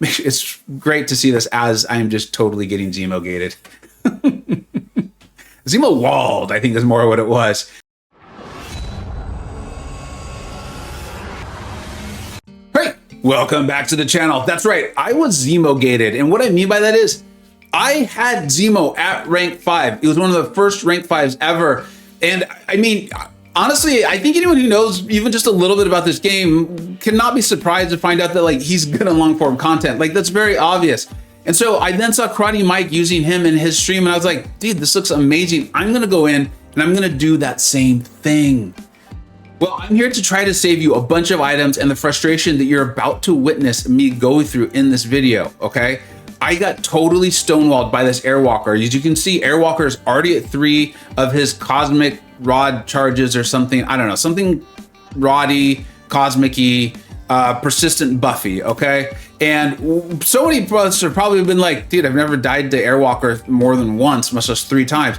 It's great to see this as I'm just totally getting Zemo-Gated. Zemo-Walled, I think is more what it was. Hey, welcome back to the channel. That's right, I was Zemo-Gated, and what I mean by that is I had Zemo at rank 5. It was one of the first rank 5s ever. And I mean, honestly, I think anyone who knows even just a little bit about this game cannot be surprised to find out that like he's good in long form content. Like that's very obvious. And so I then saw Karate Mike using him in his stream and I was like, dude, this looks amazing. I'm gonna go in and I'm gonna do that same thing. Well, I'm here to try to save you a bunch of items and the frustration that you're about to witness me go through in this video, okay? I got totally stonewalled by this Air-Walker. As you can see, Air-Walker is already at 3 of his cosmic rod charges or something. I don't know, something roddy, cosmic-y, persistent buffy, okay? And so many brothers have probably been like, dude, I've never died to Air-Walker more than once, much less 3 times.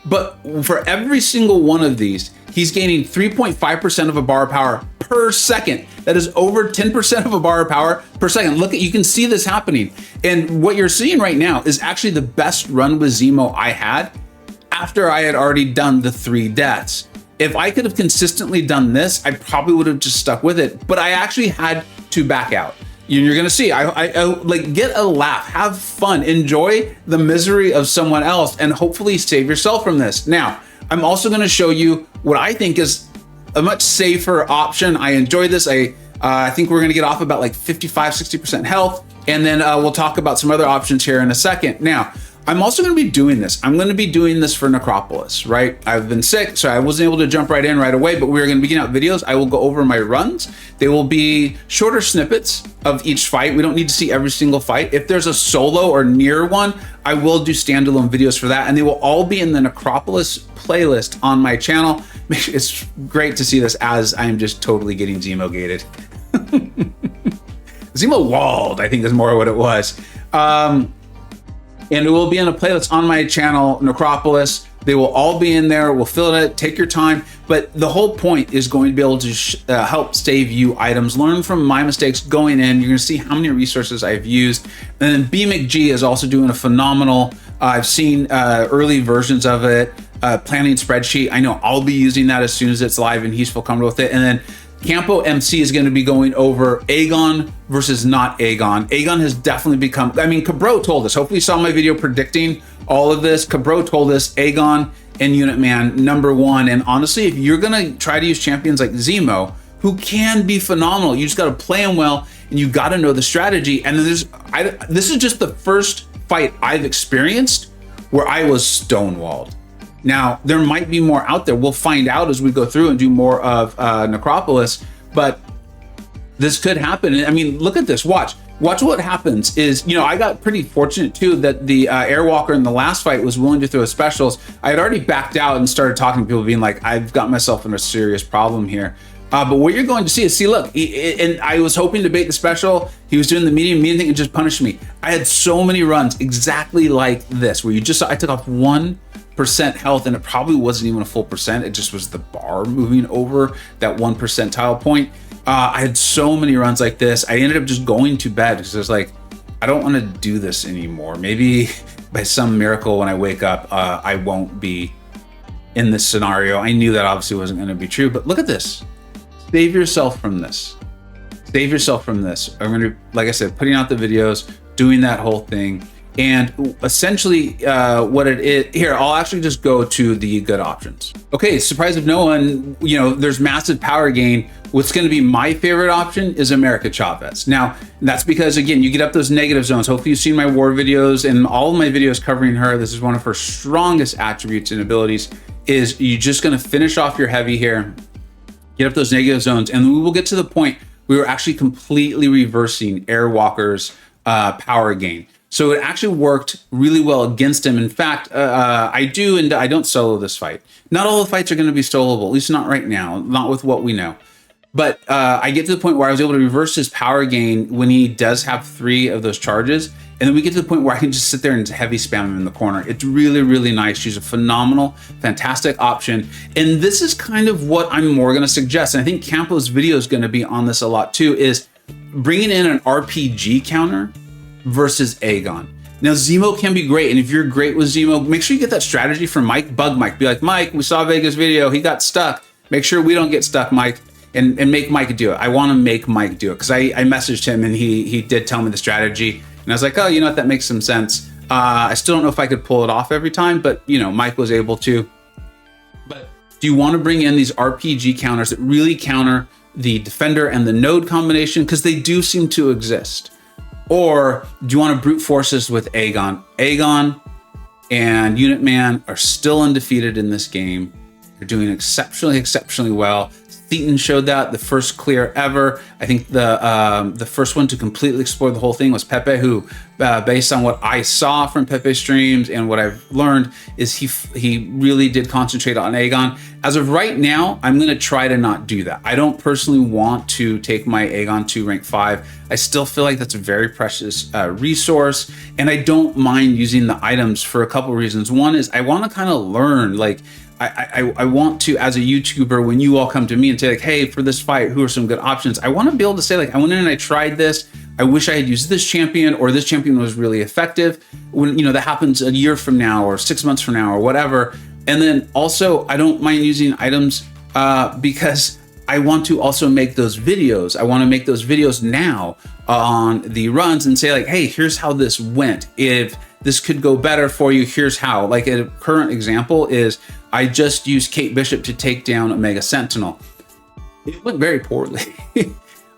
But for every single one of these, he's gaining 3.5% of a bar power per second. That is over 10% of a bar of power per second. Look, you can see this happening. And what you're seeing right now is actually the best run with Zemo I had after I had already done the 3 deaths. If I could have consistently done this, I probably would have just stuck with it, but I actually had to back out. You're gonna see, I like get a laugh, have fun, enjoy the misery of someone else, and hopefully save yourself from this. Now, I'm also gonna show you what I think is a much safer option. I enjoy this. I think we're gonna get off about like 55, 60% health, and then we'll talk about some other options here in a second. Now, I'm also gonna be doing this. I'm gonna be doing this for Necropolis, right? I've been sick, so I wasn't able to jump right in right away, but we're gonna be getting out videos. I will go over my runs. They will be shorter snippets of each fight. We don't need to see every single fight. If there's a solo or near one, I will do standalone videos for that, and they will all be in the Necropolis playlist on my channel. It's great to see this as I'm just totally getting Zemo-Gated. Zemo-Walled, I think is more what it was. And it will be in a playlist on my channel, Necropolis. They will all be in there. We'll fill it, take your time. But the whole point is going to be able to help save you items, learn from my mistakes going in. You're gonna see how many resources I've used. And then BMcG is also doing a phenomenal, I've seen early versions of it, planning spreadsheet. I know I'll be using that as soon as it's live and he's full comfortable with it. And then Campo MC is going to be going over Aegon versus not Aegon. Aegon has definitely become, I mean, Cabro told us, hopefully you saw my video predicting all of this. Cabro told us Aegon and Unit Man #1. And honestly, if you're going to try to use champions like Zemo, who can be phenomenal, you just got to play them well and you got to know the strategy. And then this is just the first fight I've experienced where I was stonewalled. Now, there might be more out there. We'll find out as we go through and do more of Necropolis, but this could happen. I mean, look at this, watch what happens is, you know, I got pretty fortunate too that the Air-Walker in the last fight was willing to throw his specials. I had already backed out and started talking to people being like, I've got myself in a serious problem here. But what you're going to see is, see, look, and I was hoping to bait the special. He was doing the medium thing and just punished me. I had so many runs exactly like this, where you just saw I took off 1% health and it probably wasn't even a full percent. It just was the bar moving over that 1 percentile point. I had so many runs like this. I ended up just going to bed because I was like, I don't want to do this anymore. Maybe by some miracle when I wake up, I won't be in this scenario. I knew that obviously wasn't going to be true, but look at this. Save yourself from this. Save yourself from this. I'm going to, like I said, putting out the videos, doing that whole thing. And essentially what it is, here, I'll actually just go to the good options. Okay, surprise of no one, you know, there's massive power gain. What's gonna be my favorite option is America Chavez. Now, that's because, again, you get up those negative zones. Hopefully you've seen my war videos and all of my videos covering her. This is one of her strongest attributes and abilities, is you're just gonna finish off your heavy here, get up those negative zones, and we will get to the point we were actually completely reversing Air-Walker's power gain. So it actually worked really well against him. In fact, I do and I don't solo this fight. Not all the fights are going to be soloable, at least not right now, not with what we know. But I get to the point where I was able to reverse his power gain when he does have 3 of those charges. And then we get to the point where I can just sit there and heavy spam him in the corner. It's really, really nice. She's a phenomenal, fantastic option. And this is kind of what I'm more going to suggest. And I think Campo's video is going to be on this a lot too, is bringing in an RPG counter versus Aegon. Now, Zemo can be great, and if you're great with Zemo, make sure you get that strategy from Mike. Bug Mike. Be like, Mike, we saw Vega's video. He got stuck. Make sure we don't get stuck, Mike, and make Mike do it. I want to make Mike do it because I messaged him, and he did tell me the strategy. And I was like, oh, you know what? That makes some sense. I still don't know if I could pull it off every time, but, you know, Mike was able to. But do you want to bring in these RPG counters that really counter the Defender and the Node combination? Because they do seem to exist. Or do you want to brute force this with Aegon? Aegon and Unit Man are still undefeated in this game. They're doing exceptionally well. Thetan showed that, the first clear ever. I think the first one to completely explore the whole thing was Pepe, who, based on what I saw from Pepe's streams and what I've learned, is he really did concentrate on Aegon. As of right now, I'm going to try to not do that. I don't personally want to take my Aegon to rank 5. I still feel like that's a very precious resource, and I don't mind using the items for a couple reasons. One is I want to kind of learn, like, I want to, as a YouTuber, when you all come to me and say like, hey, for this fight, who are some good options? I want to be able to say like, I went in and I tried this. I wish I had used this champion, or this champion was really effective. When, you know, that happens a year from now or 6 months from now or whatever. And then also, I don't mind using items because I want to also make those videos. I want to make those videos now on the runs and say like, hey, here's how this went. If this could go better for you, here's how. Like a current example is I just used Kate Bishop to take down Omega Sentinel. It went very poorly,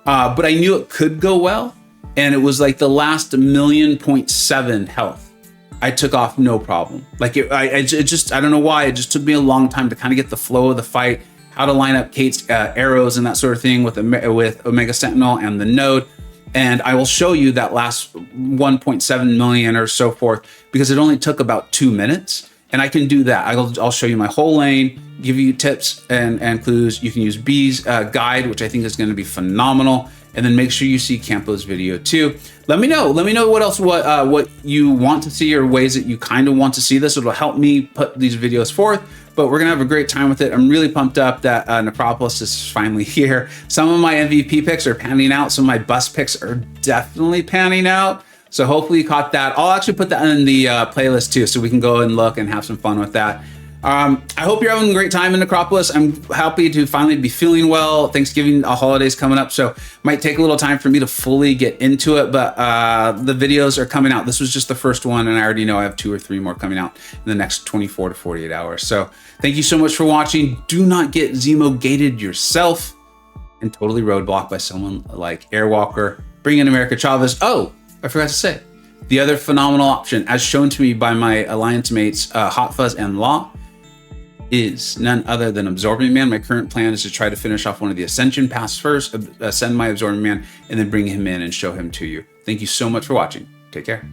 but I knew it could go well. And it was like the last 1.7 million health. I took off no problem. Like I don't know why. It just took me a long time to kind of get the flow of the fight, how to line up Kate's arrows and that sort of thing with Omega Sentinel and the Node. And I will show you that last 1.7 million or so forth, because it only took about 2 minutes. And I can do that. I'll show you my whole lane, give you tips and clues. You can use B's guide, which I think is going to be phenomenal. And then make sure you see Campo's video too. Let me know what else, what you want to see, or ways that you kind of want to see this. It'll help me put these videos forth. But we're gonna have a great time with it. I'm really pumped up that Necropolis is finally here. Some of my MVP picks are panning out. Some of my bust picks are definitely panning out. So hopefully you caught that. I'll actually put that in the playlist too, so we can go and look and have some fun with that. I hope you're having a great time in Necropolis. I'm happy to finally be feeling well. Thanksgiving holidays coming up, so might take a little time for me to fully get into it, but the videos are coming out. This was just the first one, and I already know I have 2 or 3 more coming out in the next 24 to 48 hours. So thank you so much for watching. Do not get Zemo-Gated yourself and totally roadblocked by someone like Air-Walker. Bring in America Chavez. Oh, I forgot to say, the other phenomenal option, as shown to me by my alliance mates, Hot Fuzz and Law, is none other than Absorbing Man. My current plan is to try to finish off one of the Ascension Pass first, ascend my Absorbing Man, and then bring him in and show him to you. Thank you so much for watching. Take care.